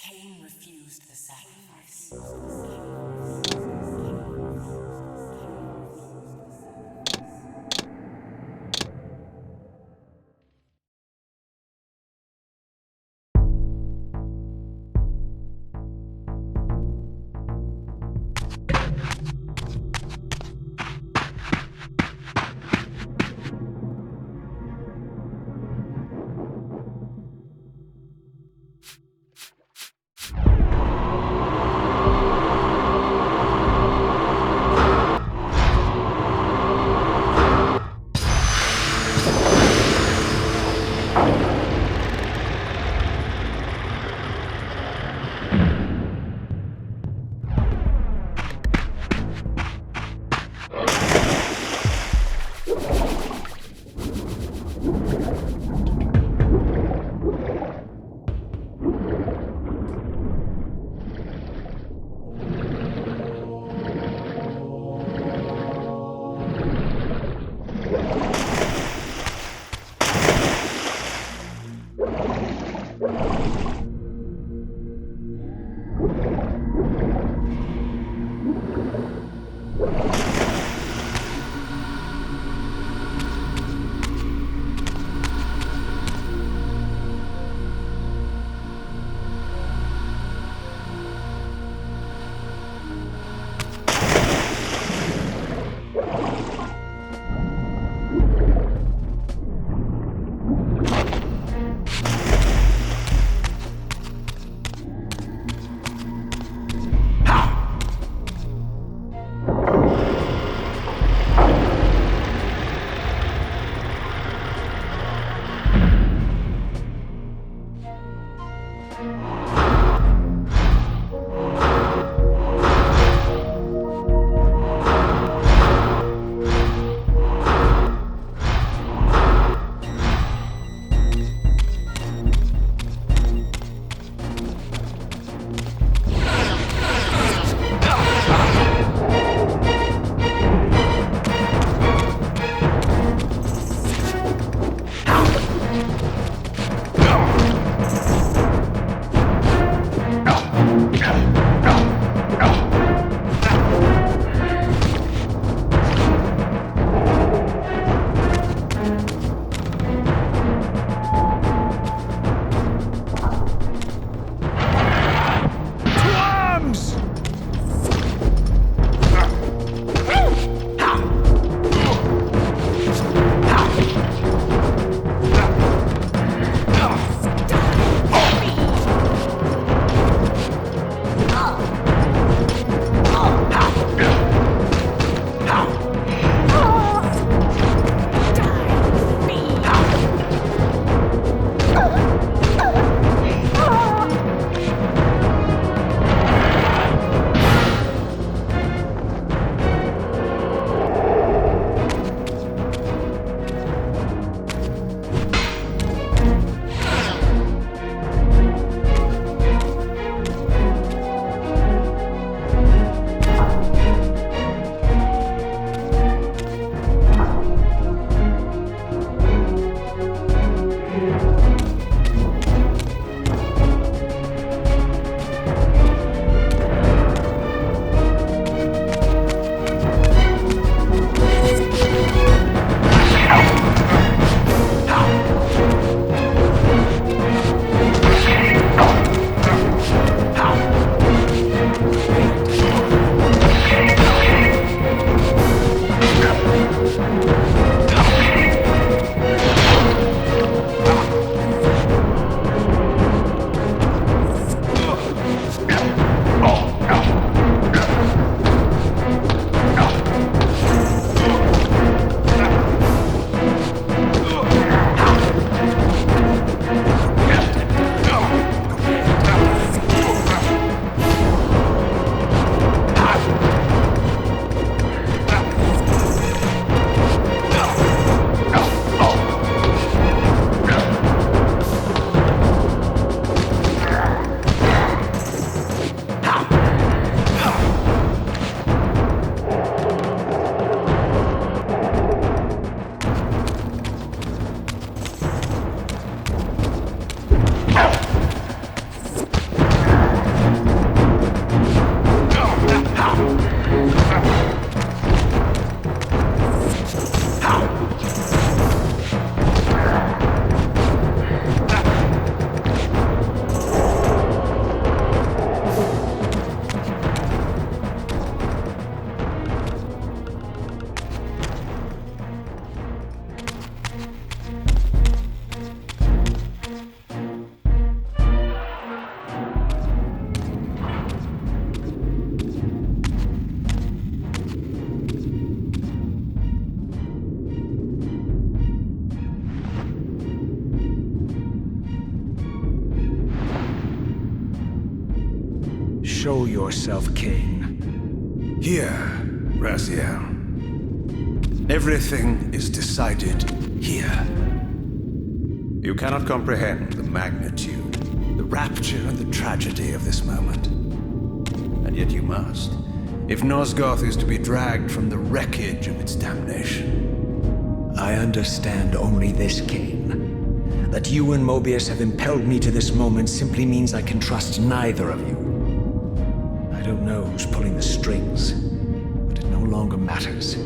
Kain refused the sacrifice. Show yourself, Kain. Here, Raziel. Everything is decided here. You cannot comprehend the magnitude, the rapture and the tragedy of this moment. And yet you must, if Nosgoth is to be dragged from the wreckage of its damnation. I understand only this, Kain. That you and Moebius have impelled me to this moment simply means I can trust neither of you. I don't know who's pulling the strings, but it no longer matters,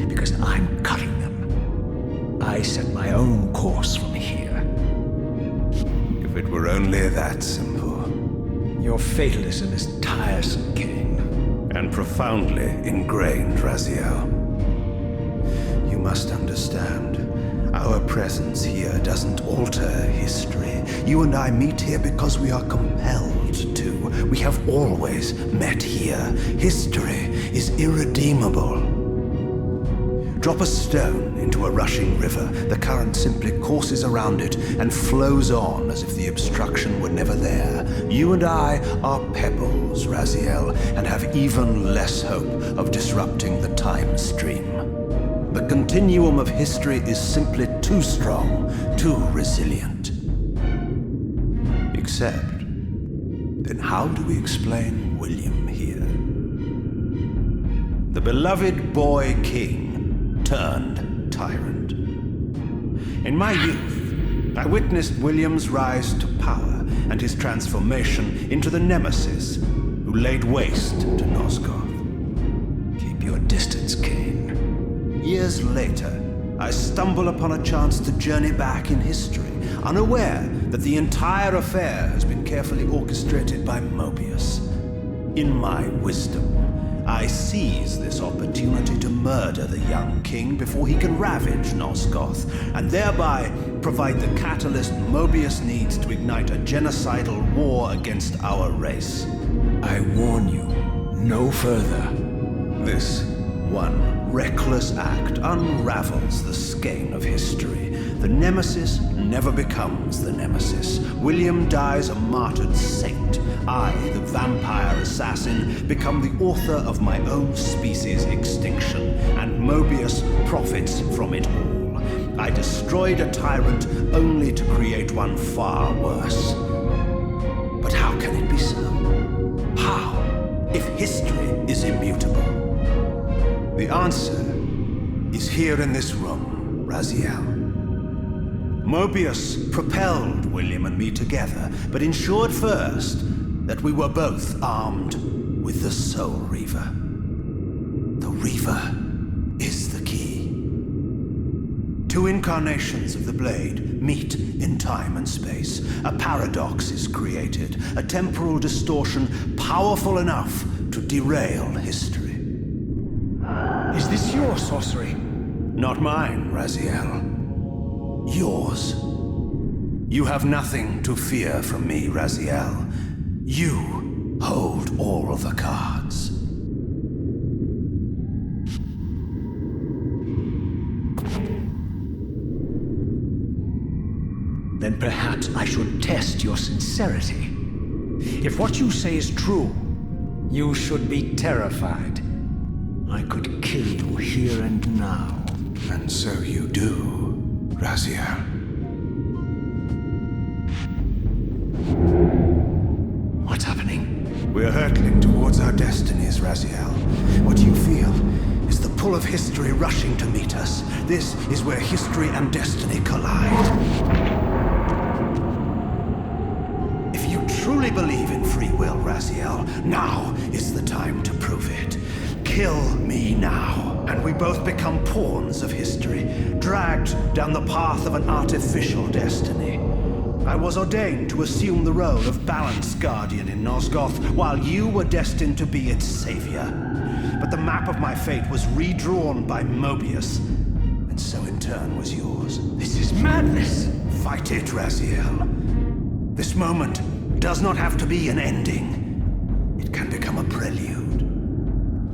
because I'm cutting them. I set my own course from here. If it were only that simple. Your fatalism is tiresome, Kain. And profoundly ingrained, Raziel. You must understand, our presence here doesn't alter history. You and I meet here because we are compelled to. We have always met here. History is irredeemable. Drop a stone into a rushing river, the current simply courses around it and flows on as if the obstruction were never there. You and I are pebbles, Raziel, and have even less hope of disrupting the time stream. The continuum of history is simply too strong, too resilient. Except, then how do we explain William here? The beloved boy king turned tyrant. In my youth, I witnessed William's rise to power and his transformation into the nemesis who laid waste to Nosgoth. Keep your distance, Kain. Years later, I stumble upon a chance to journey back in history, unaware that the entire affair has been carefully orchestrated by Moebius. In my wisdom, I seize this opportunity to murder the young king before he can ravage Nosgoth, and thereby provide the catalyst Moebius needs to ignite a genocidal war against our race. I warn you, no further. This one reckless act unravels the skein of history. The nemesis never becomes the nemesis. William dies a martyred saint. I, the vampire assassin, become the author of my own species' extinction, and Moebius profits from it all. I destroyed a tyrant only to create one far worse. But how can it be so? How, if history is immutable? The answer is here in this room, Raziel. Moebius propelled William and me together, but ensured first that we were both armed with the Soul Reaver. The Reaver is the key. Two incarnations of the blade meet in time and space. A paradox is created, a temporal distortion powerful enough to derail history. Is this your sorcery? Not mine, Raziel. Yours. You have nothing to fear from me, Raziel. You hold all the cards. Then perhaps I should test your sincerity. If what you say is true, you should be terrified. I could kill you here and now. And so you do, Raziel. What's happening? We're hurtling towards our destinies, Raziel. What you feel is the pull of history rushing to meet us. This is where history and destiny collide. If you truly believe in free will, Raziel, now is the time to prove it. Kill me now, and we both become pawns of history, dragged down the path of an artificial destiny. I was ordained to assume the role of Balance Guardian in Nosgoth, while you were destined to be its savior. But the map of my fate was redrawn by Moebius, and so in turn was yours. This is madness! Fight it, Raziel. This moment does not have to be an ending. It can become a prelude.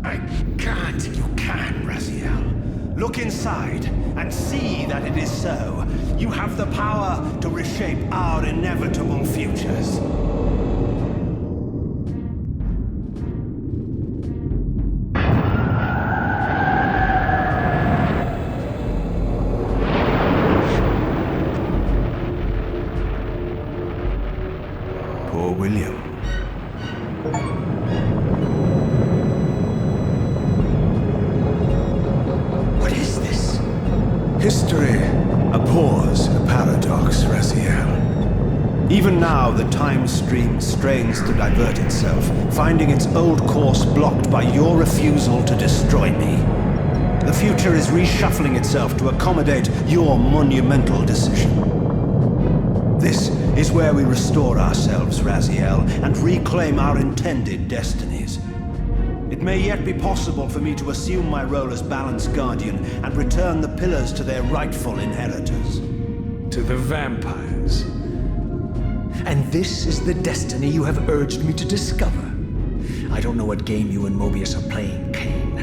I can't. You can, Raziel. Look inside and see that it is so. You have the power to reshape our inevitable futures. Even now, the time stream strains to divert itself, finding its old course blocked by your refusal to destroy me. The future is reshuffling itself to accommodate your monumental decision. This is where we restore ourselves, Raziel, and reclaim our intended destinies. It may yet be possible for me to assume my role as Balance Guardian and return the pillars to their rightful inheritors. To the vampires. And this is the destiny you have urged me to discover. I don't know what game you and Moebius are playing, Kain,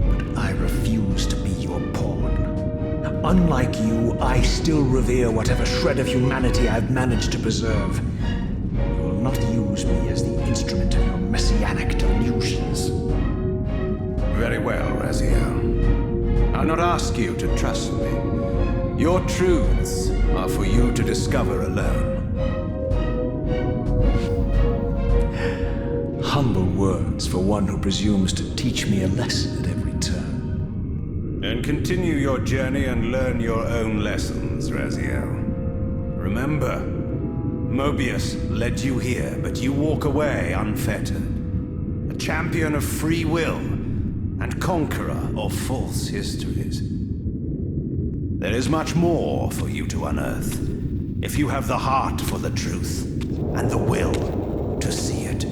but I refuse to be your pawn. Unlike you, I still revere whatever shred of humanity I've managed to preserve. You will not use me as the instrument of your messianic delusions. Very well, Raziel. I'll not ask you to trust me. Your truths are for you to discover alone. Humble words for one who presumes to teach me a lesson at every turn. Then continue your journey and learn your own lessons, Raziel. Remember, Moebius led you here, but you walk away unfettered. A champion of free will and conqueror of false histories. There is much more for you to unearth, if you have the heart for the truth and the will to see it.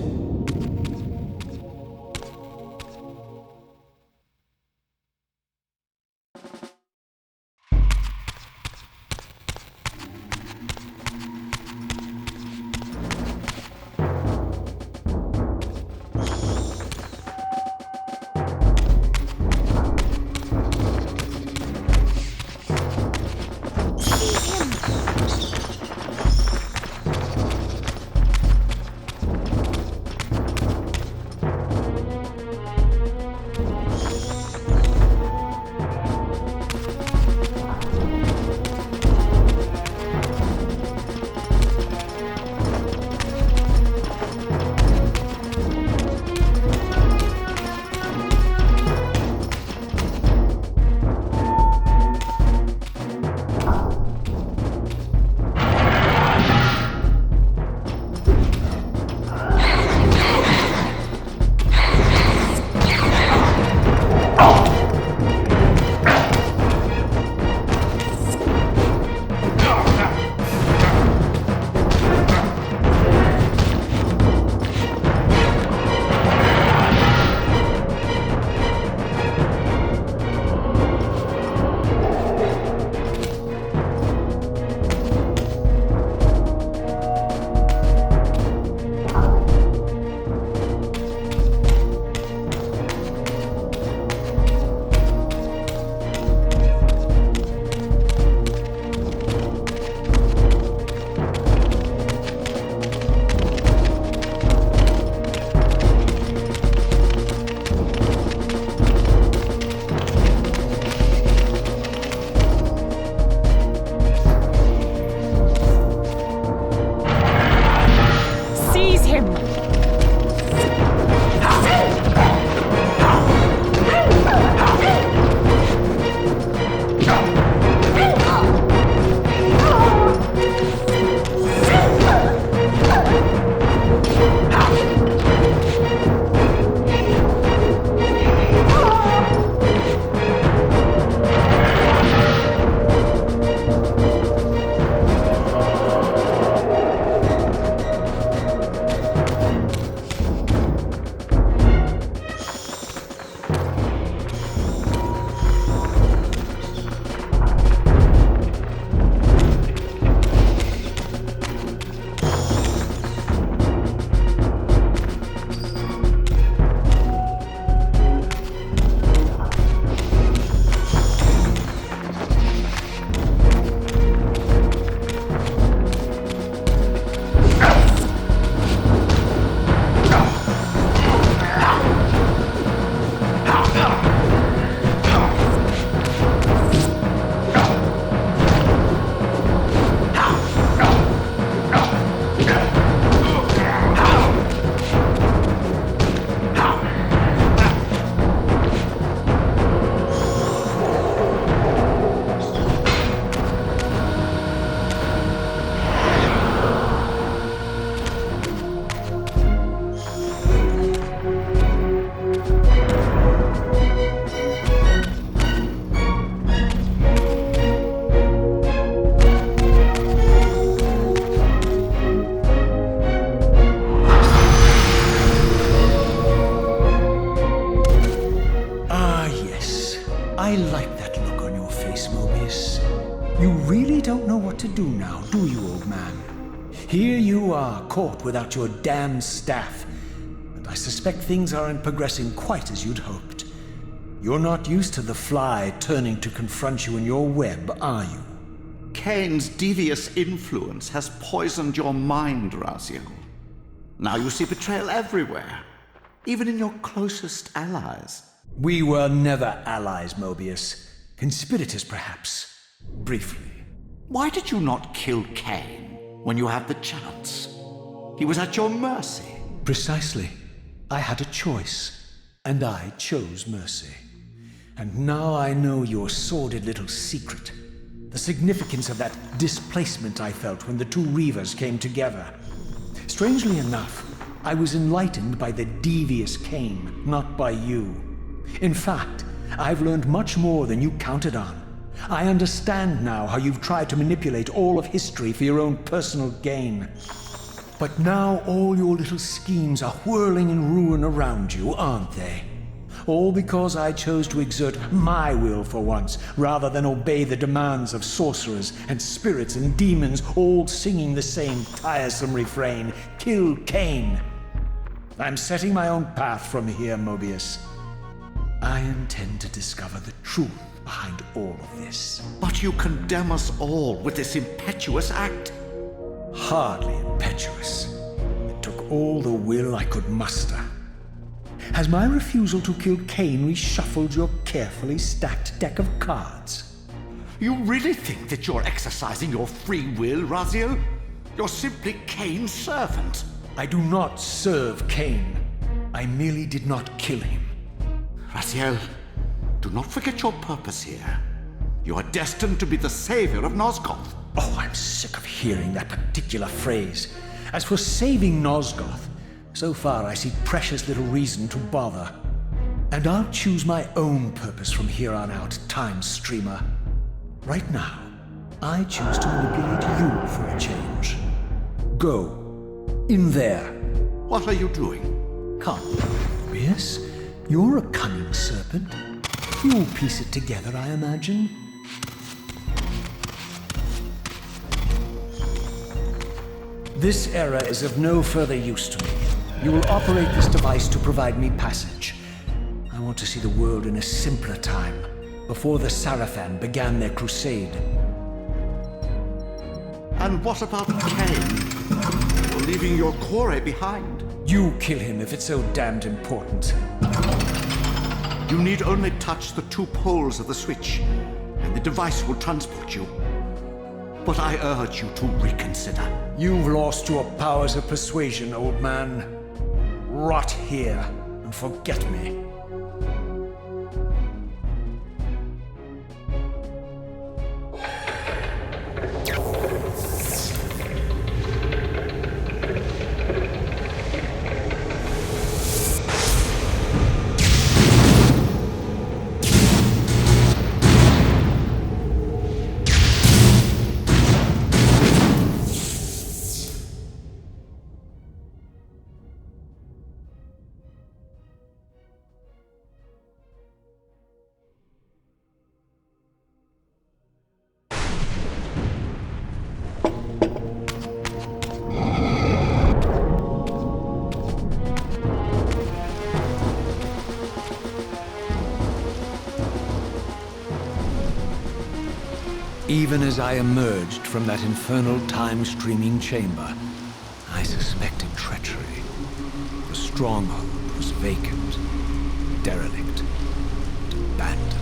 don't know what to do now, do you, old man? Here you are, caught without your damned staff. And I suspect things aren't progressing quite as you'd hoped. You're not used to the fly turning to confront you in your web, are you? Kain's devious influence has poisoned your mind, Raziel. Now you see betrayal everywhere, even in your closest allies. We were never allies, Moebius. Conspirators, perhaps. Briefly. Why did you not kill Kain when you had the chance? He was at your mercy. Precisely. I had a choice, and I chose mercy. And now I know your sordid little secret. The significance of that displacement I felt when the two Reavers came together. Strangely enough, I was enlightened by the devious Kain, not by you. In fact, I've learned much more than you counted on. I understand now how you've tried to manipulate all of history for your own personal gain. But now all your little schemes are whirling in ruin around you, aren't they? All because I chose to exert my will for once, rather than obey the demands of sorcerers and spirits and demons, all singing the same tiresome refrain, "Kill Kain." I'm setting my own path from here, Moebius. I intend to discover the truth behind all of this. But you condemn us all with this impetuous act. Hardly impetuous. It took all the will I could muster. Has my refusal to kill Kain reshuffled your carefully stacked deck of cards? You really think that you're exercising your free will, Raziel? You're simply Kain's servant. I do not serve Kain. I merely did not kill him. Raziel, do not forget your purpose here. You are destined to be the savior of Nosgoth. Oh, I'm sick of hearing that particular phrase. As for saving Nosgoth, so far I see precious little reason to bother. And I'll choose my own purpose from here on out, Time Streamer. Right now, I choose to manipulate you for a change. Go. In there. What are you doing? Come, Moebius. You're a cunning serpent. You'll piece it together, I imagine. This error is of no further use to me. You will operate this device to provide me passage. I want to see the world in a simpler time, before the Sarafan began their crusade. And what about Kain? You're leaving your core behind. You kill him if it's so damned important. You need only touch the two poles of the switch, and the device will transport you. But I urge you to reconsider. You've lost your powers of persuasion, old man. Rot here and forget me. Even as I emerged from that infernal time-streaming chamber, I suspected treachery. The stronghold was vacant, derelict, and abandoned.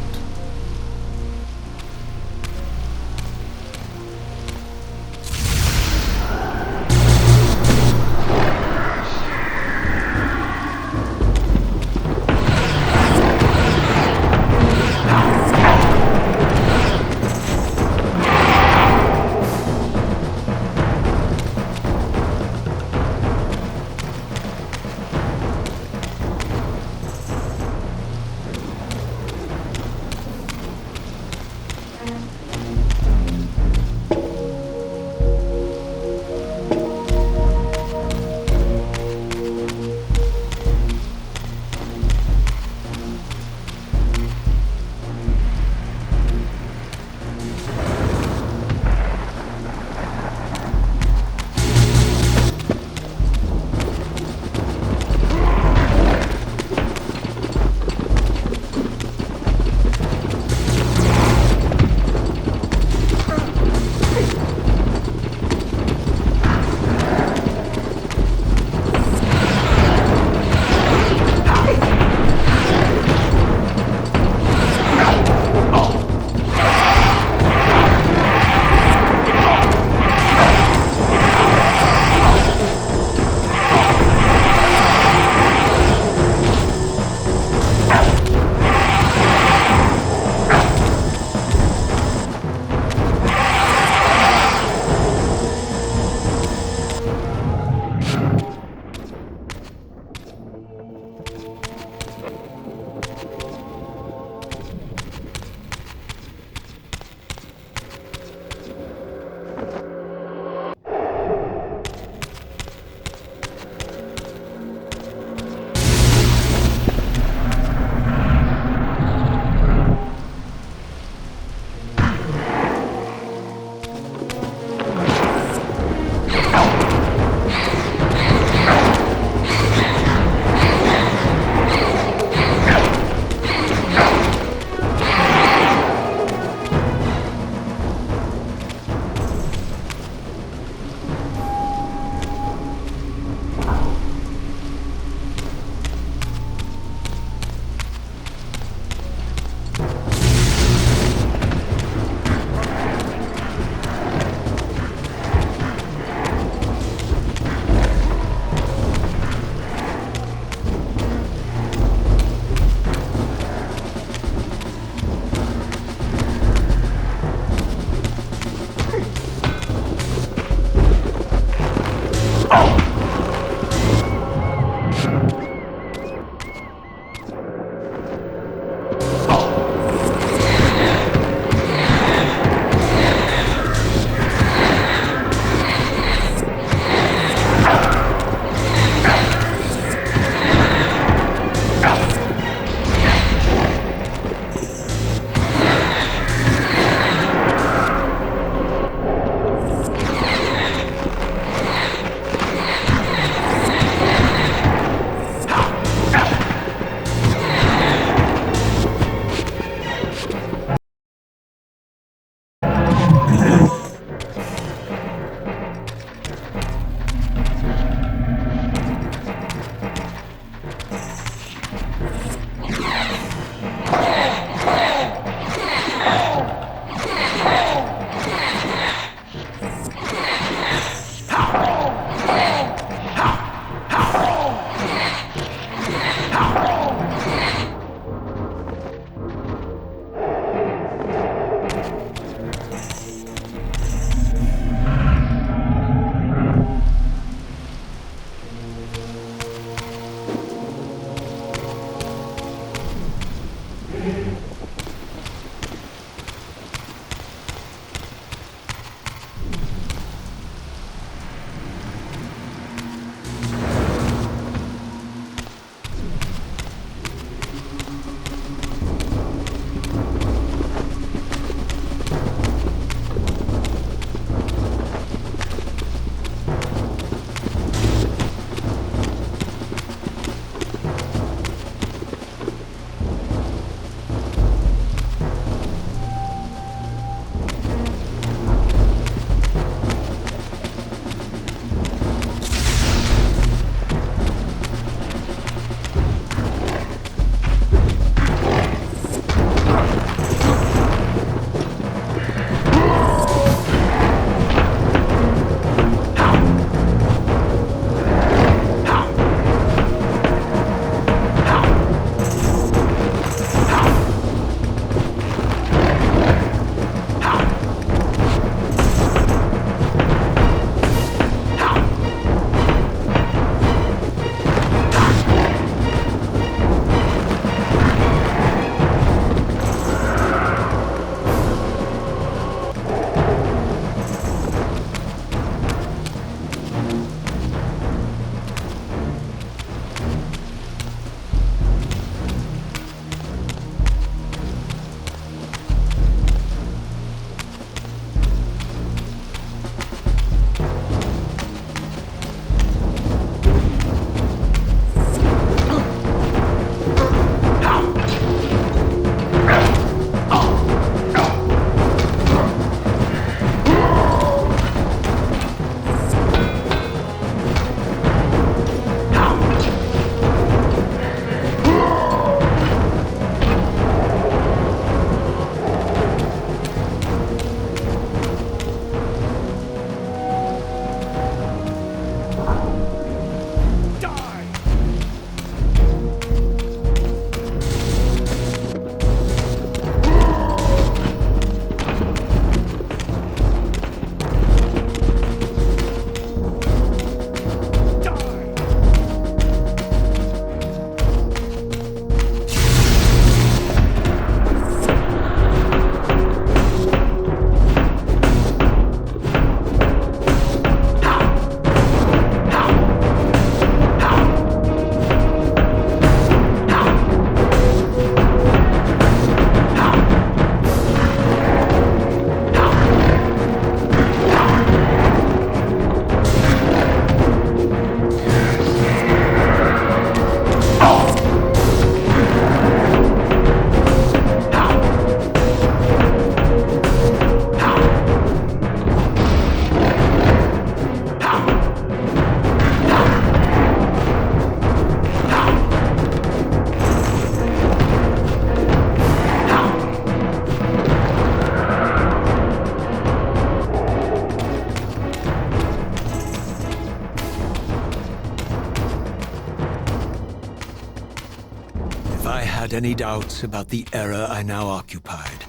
had any doubts about the era I now occupied,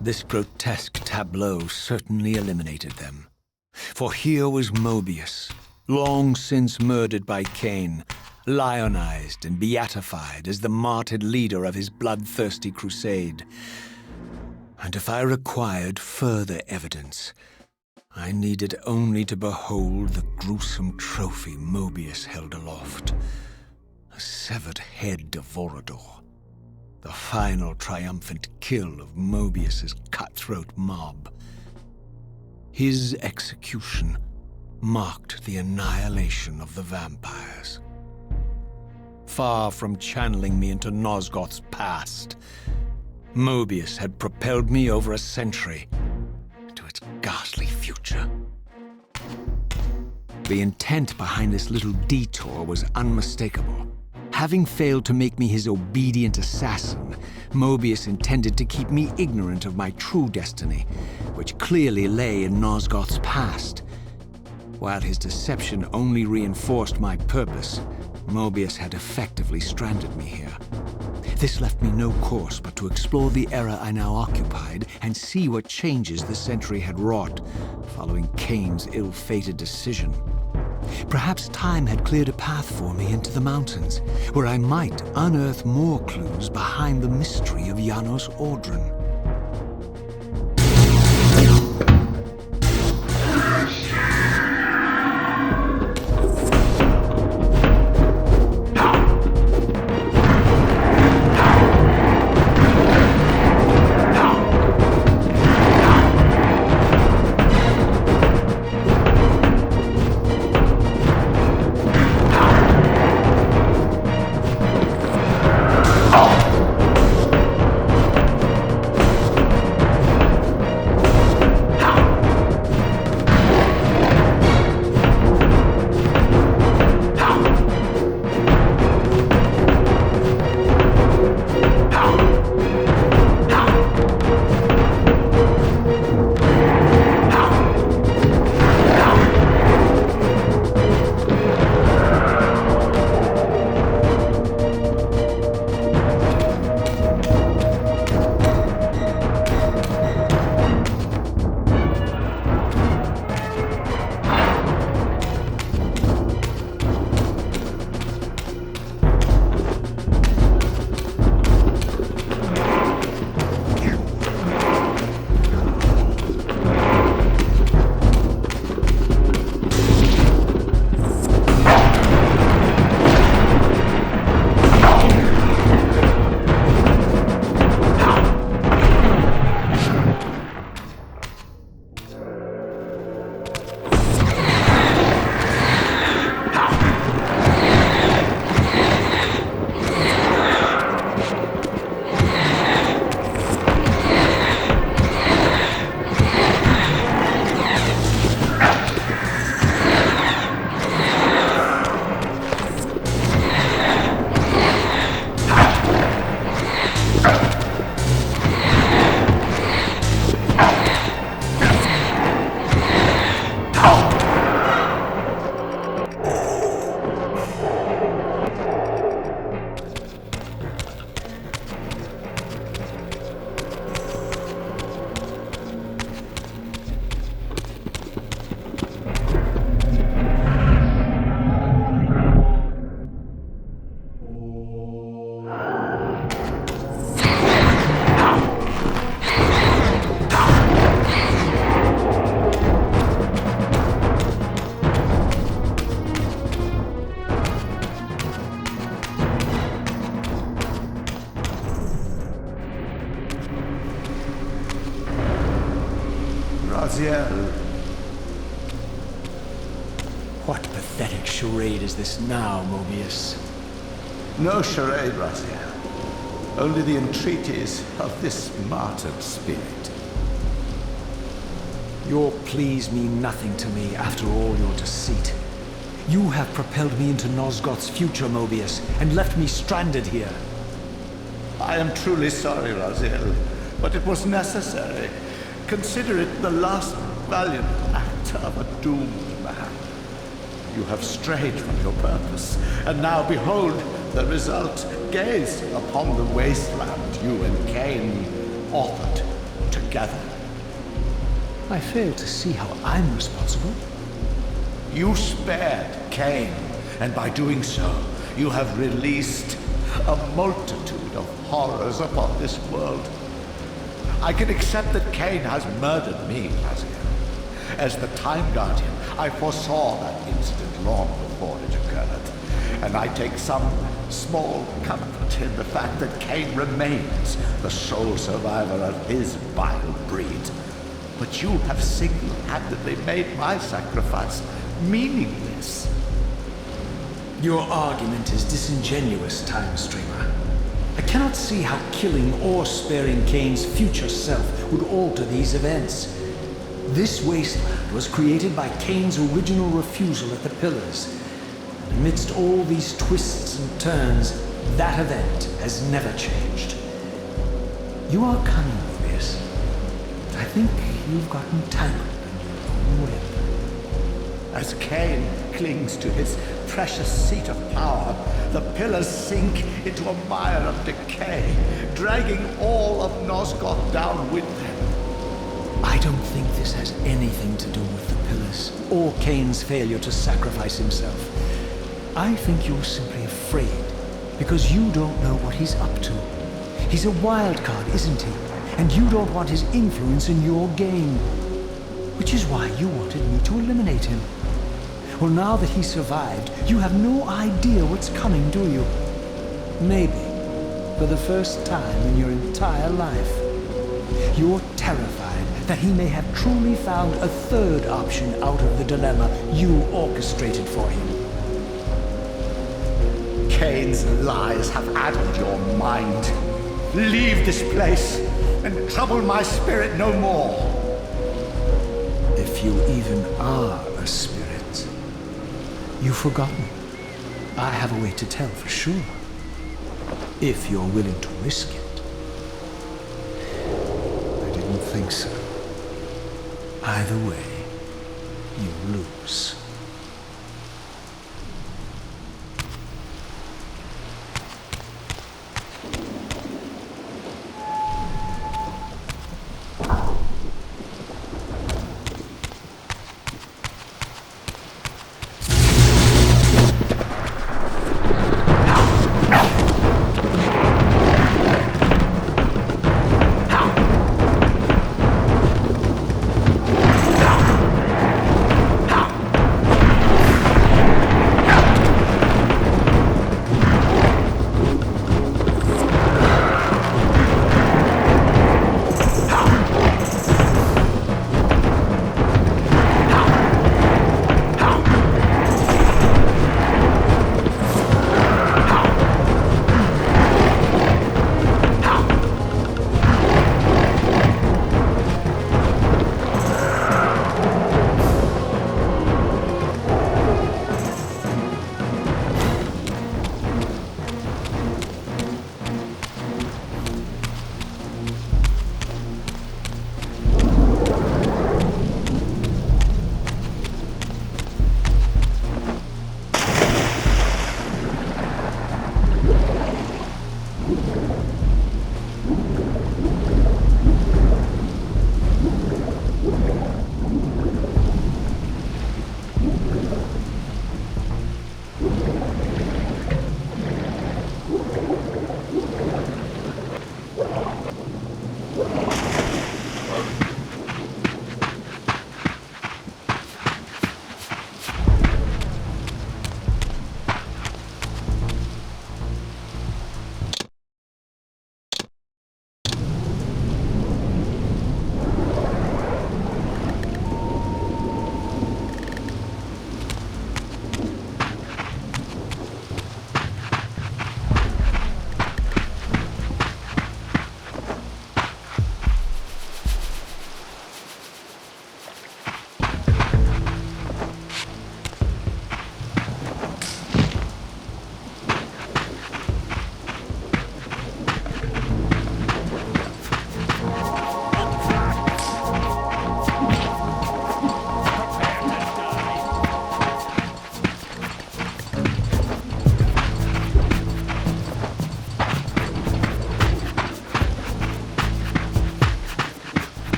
this grotesque tableau certainly eliminated them. For here was Moebius, long since murdered by Kain, lionized and beatified as the martyred leader of his bloodthirsty crusade. And if I required further evidence, I needed only to behold the gruesome trophy Moebius held aloft. A severed head of Vorador. The final triumphant kill of Moebius's cutthroat mob. His execution marked the annihilation of the vampires. Far from channeling me into Nosgoth's past, Moebius had propelled me over a century to its ghastly future. The intent behind this little detour was unmistakable. Having failed to make me his obedient assassin, Moebius intended to keep me ignorant of my true destiny, which clearly lay in Nosgoth's past. While his deception only reinforced my purpose, Moebius had effectively stranded me here. This left me no course but to explore the era I now occupied and see what changes the century had wrought following Kain's ill-fated decision. Perhaps time had cleared a path for me into the mountains, where I might unearth more clues behind the mystery of Janos Audron. What pathetic charade is this now, Moebius? No charade, Raziel. Only the entreaties of this martyred spirit. Your pleas mean nothing to me after all your deceit. You have propelled me into Nosgoth's future, Moebius, and left me stranded here. I am truly sorry, Raziel, but it was necessary. Consider it the last valiant act of a doomed man. You have strayed from your purpose, and now behold the result. Gaze upon the wasteland you and Kain authored together. I fail to see how I'm responsible. You spared Kain, and by doing so, you have released a multitude of horrors upon this world. I can accept that Kain has murdered me, Raziel. As the Time Guardian, I foresaw that incident long before it occurred, and I take some small comfort in the fact that Kain remains the sole survivor of his vile breed. But you have single-handedly made my sacrifice meaningless. Your argument is disingenuous, Time Streamer. I cannot see how killing or sparing Kain's future self would alter these events. This wasteland was created by Kain's original refusal at the Pillars. And amidst all these twists and turns, that event has never changed. You are cunning, Moebius, but I think you've gotten tangled in your own web. As Kain clings to his precious seat of power, the Pillars sink into a mire of decay, dragging all of Nosgoth down with them. I don't think this has anything to do with the Pillars, or Kain's failure to sacrifice himself. I think you're simply afraid, because you don't know what he's up to. He's a wild card, isn't he? And you don't want his influence in your game. Which is why you wanted me to eliminate him. Well, now that he survived, you have no idea what's coming, do you? Maybe, for the first time in your entire life, you're terrified that he may have truly found a third option out of the dilemma you orchestrated for him. Kain's lies have addled your mind. Leave this place and trouble my spirit no more. If you even are a spirit, you've forgotten. I have a way to tell for sure. If you're willing to risk it. I didn't think so. Either way, you lose.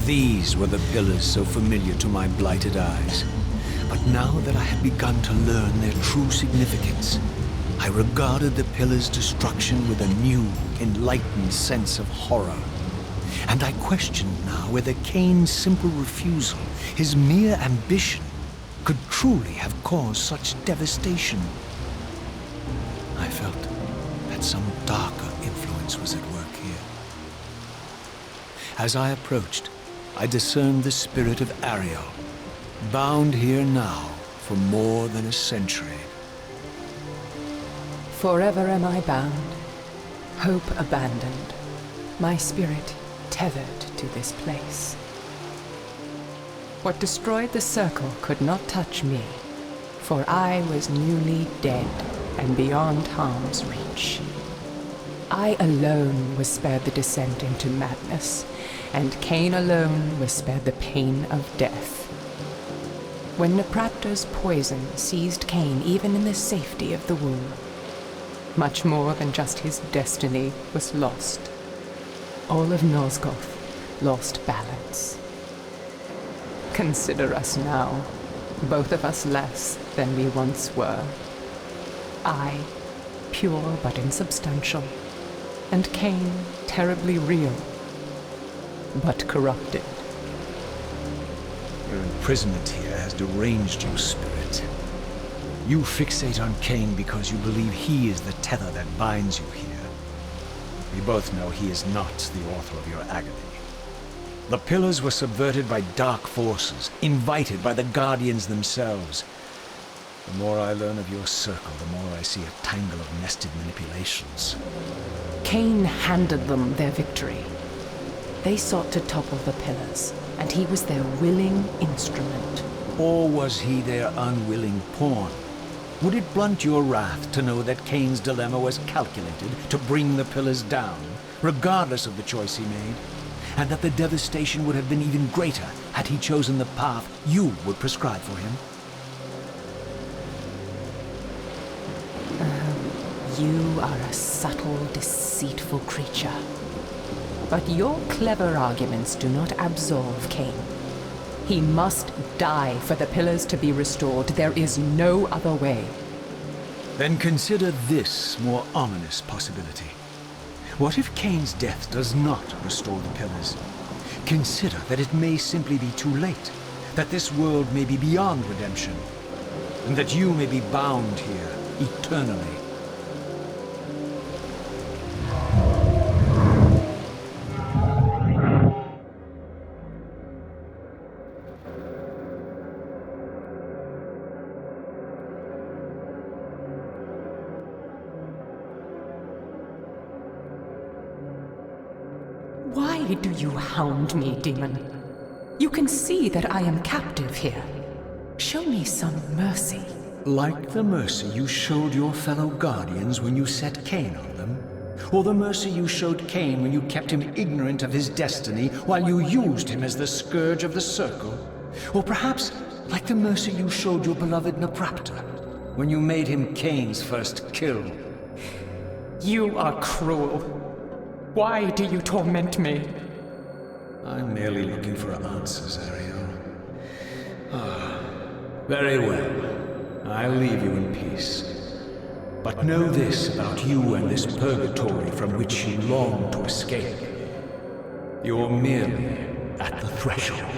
These were the pillars so familiar to my blighted eyes. But now that I had begun to learn their true significance, I regarded the pillars' destruction with a new, enlightened sense of horror. And I questioned now whether Kain's simple refusal, his mere ambition, could truly have caused such devastation. I felt that some darker influence was at work here. As I approached, I discerned the spirit of Ariel, bound here now for more than a century. Forever am I bound, hope abandoned, my spirit tethered to this place. What destroyed the circle could not touch me, for I was newly dead and beyond harm's reach. I alone was spared the descent into madness, and Kain alone was spared the pain of death. When Napraptor's poison seized Kain even in the safety of the womb, much more than just his destiny was lost. All of Nosgoth lost balance. Consider us now, both of us less than we once were. I, pure but insubstantial, and Kain, terribly real, but corrupted. Your imprisonment here has deranged you, spirit. You fixate on Kain because you believe he is the tether that binds you here. We both know he is not the author of your agony. The pillars were subverted by dark forces, invited by the Guardians themselves. The more I learn of your circle, the more I see a tangle of nested manipulations. Kain handed them their victory. They sought to topple the pillars, and he was their willing instrument. Or was he their unwilling pawn? Would it blunt your wrath to know that Kain's dilemma was calculated to bring the pillars down, regardless of the choice he made? And that the devastation would have been even greater had he chosen the path you would prescribe for him? You are a subtle, deceitful creature. But your clever arguments do not absolve Kain. He must die for the pillars to be restored. There is no other way. Then consider this more ominous possibility. What if Kain's death does not restore the pillars? Consider that it may simply be too late, that this world may be beyond redemption, and that you may be bound here eternally. Why do you hound me, demon? You can see that I am captive here. Show me some mercy. Like the mercy you showed your fellow Guardians when you set Kain on them? Or the mercy you showed Kain when you kept him ignorant of his destiny while you used him as the scourge of the Circle? Or perhaps like the mercy you showed your beloved Napraptor when you made him Kain's first kill? You are cruel. Why do you torment me? I'm merely looking for answers, Ariel. Very well. I'll leave you in peace. But know this about you and this purgatory from which you long to escape. You're merely at the threshold.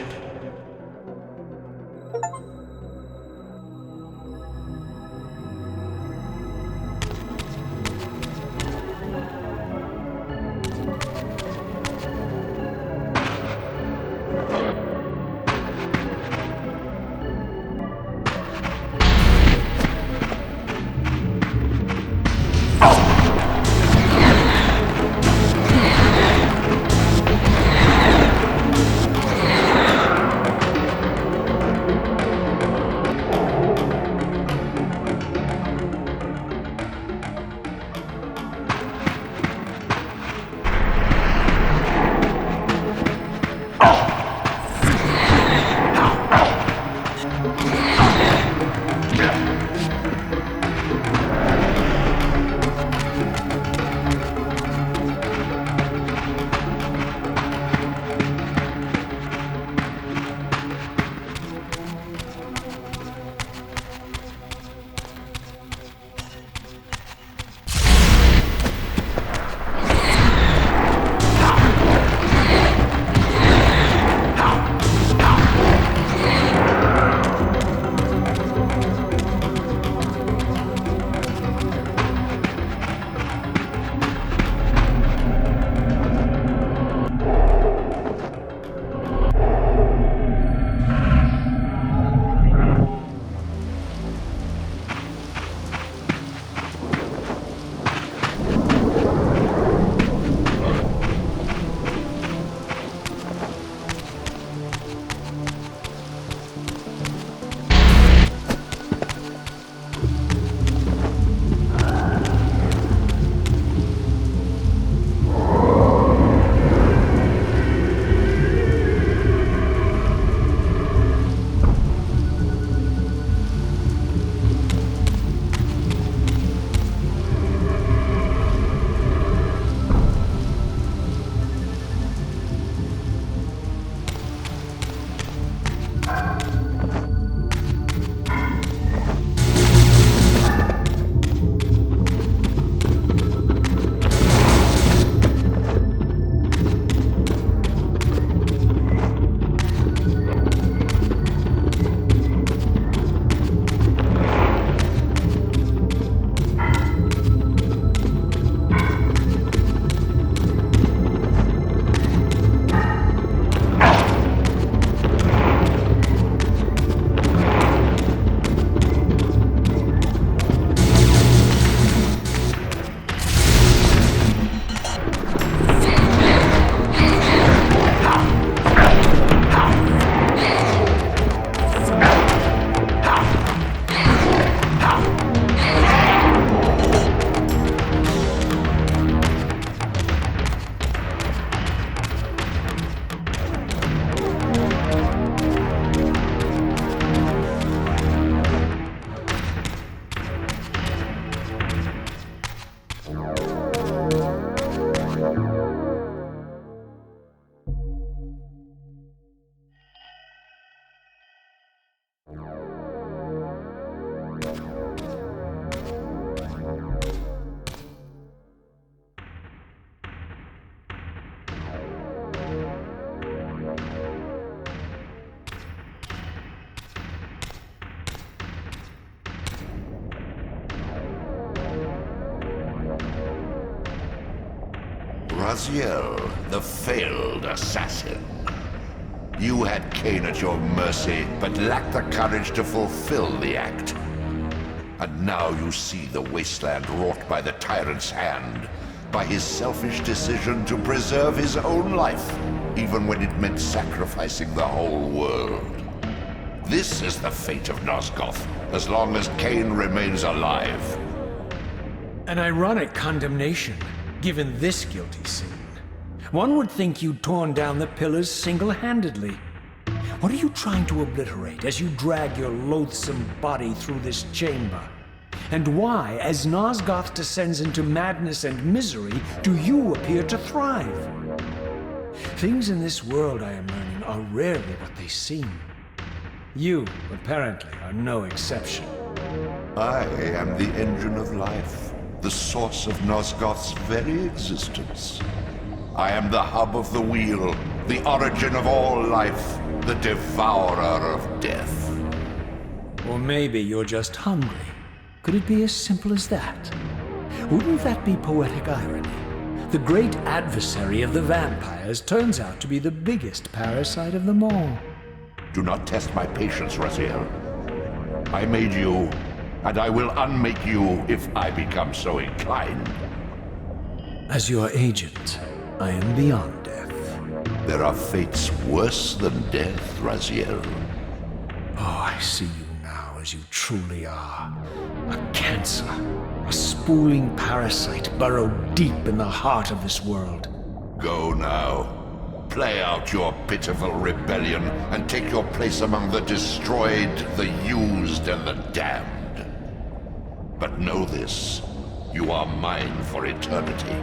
Raziel, the failed assassin. You had Kain at your mercy, but lacked the courage to fulfill the act. And now you see the wasteland wrought by the tyrant's hand, by his selfish decision to preserve his own life, even when it meant sacrificing the whole world. This is the fate of Nosgoth, as long as Kain remains alive. An ironic condemnation, given this guilty sin. One would think you'd torn down the pillars single-handedly. What are you trying to obliterate as you drag your loathsome body through this chamber? And why, as Nosgoth descends into madness and misery, do you appear to thrive? Things in this world, I am learning, are rarely what they seem. You, apparently, are no exception. I am the engine of life, the source of Nosgoth's very existence. I am the hub of the wheel, the origin of all life, the devourer of death. Or maybe you're just hungry. Could it be as simple as that? Wouldn't that be poetic irony? The great adversary of the vampires turns out to be the biggest parasite of them all. Do not test my patience, Raziel. I made you, and I will unmake you if I become so inclined. As your agent, I am beyond death. There are fates worse than death, Raziel. Oh, I see you now as you truly are. A cancer, a spooling parasite burrowed deep in the heart of this world. Go now. Play out your pitiful rebellion and take your place among the destroyed, the used, and the damned. But know this, you are mine for eternity.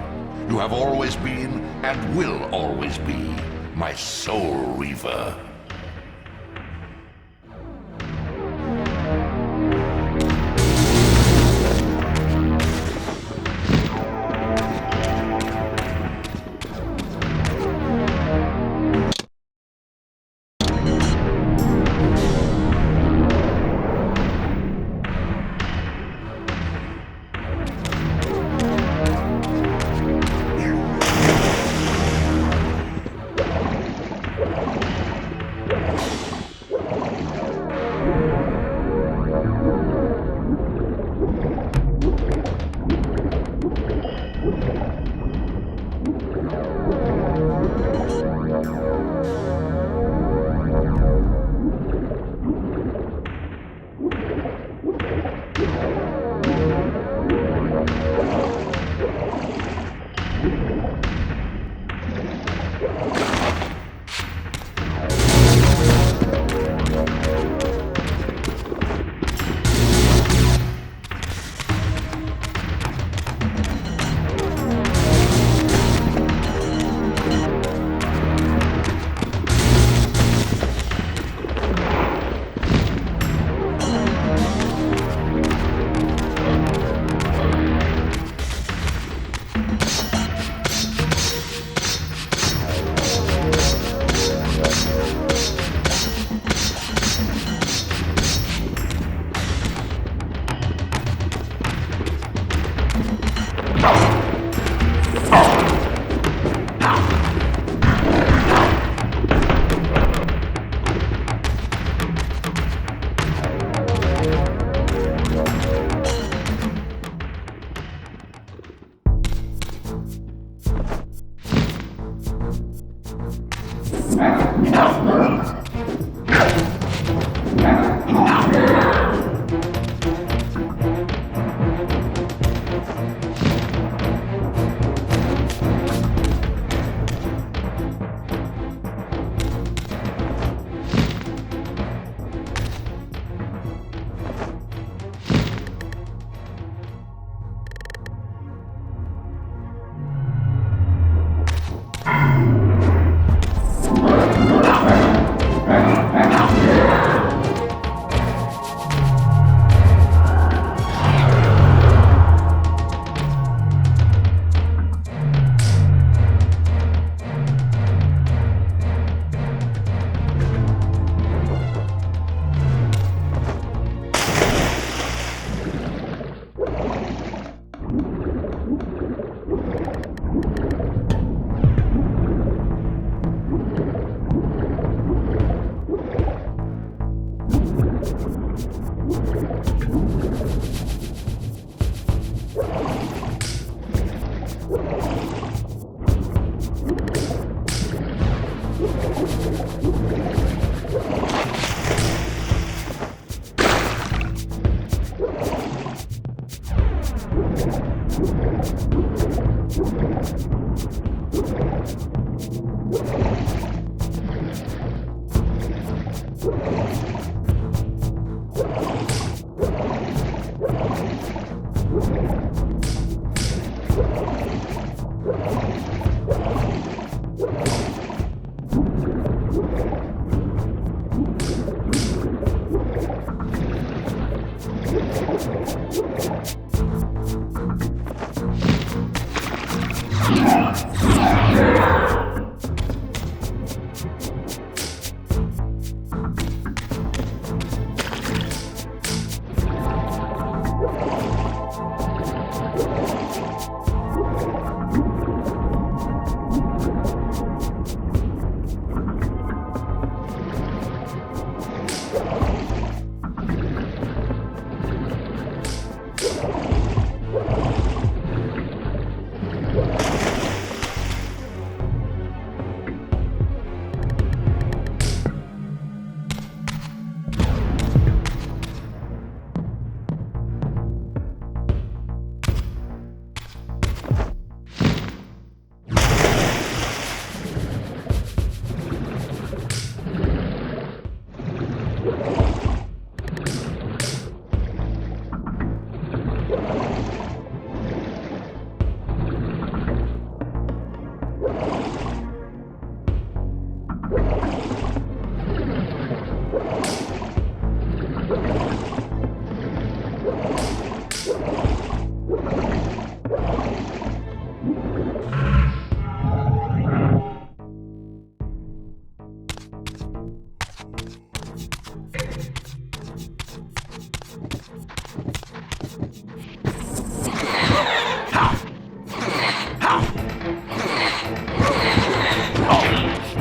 You have always been, and will always be, my soul Reaver.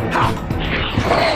Ha!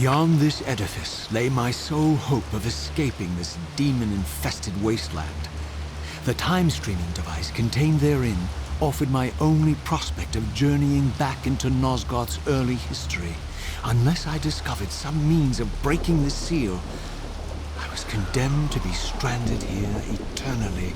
Beyond this edifice lay my sole hope of escaping this demon-infested wasteland. The time-streaming device contained therein offered my only prospect of journeying back into Nosgoth's early history. Unless I discovered some means of breaking the seal, I was condemned to be stranded here eternally.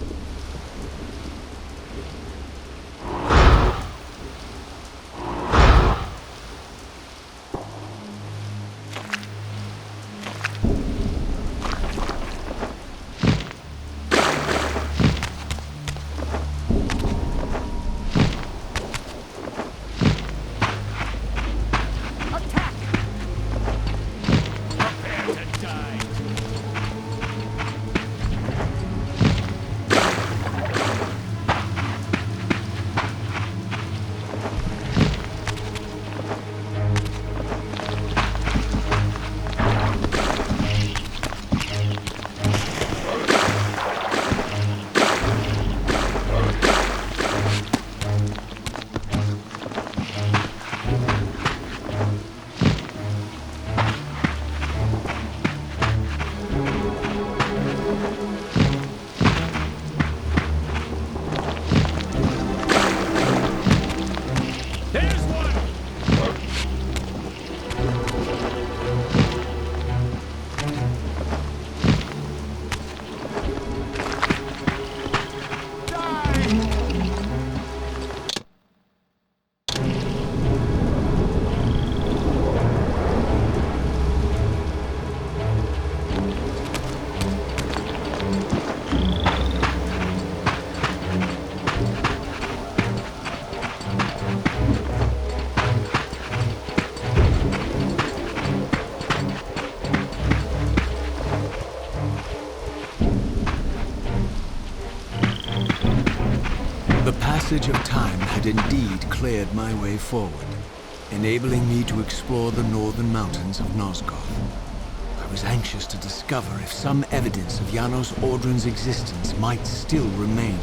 The passage of time had indeed cleared my way forward, enabling me to explore the northern mountains of Nosgoth. I was anxious to discover if some evidence of Janos Audron's existence might still remain.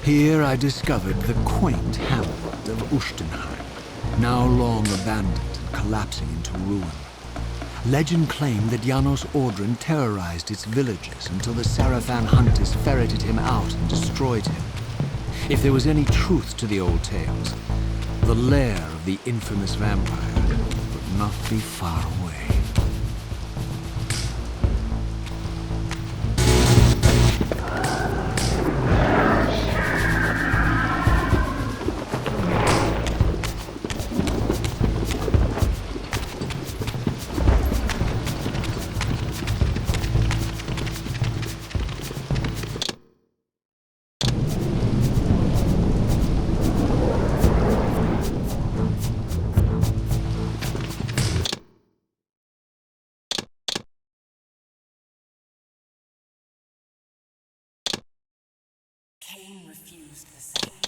Here I discovered the quaint hamlet of Ustenheim, now long abandoned and collapsing into ruin. Legend claimed that Janos Audron terrorized its villagers until the Sarafan hunters ferreted him out and destroyed him. If there was any truth to the old tales, the lair of the infamous vampire would not be far away. Kain refused the sacrifice.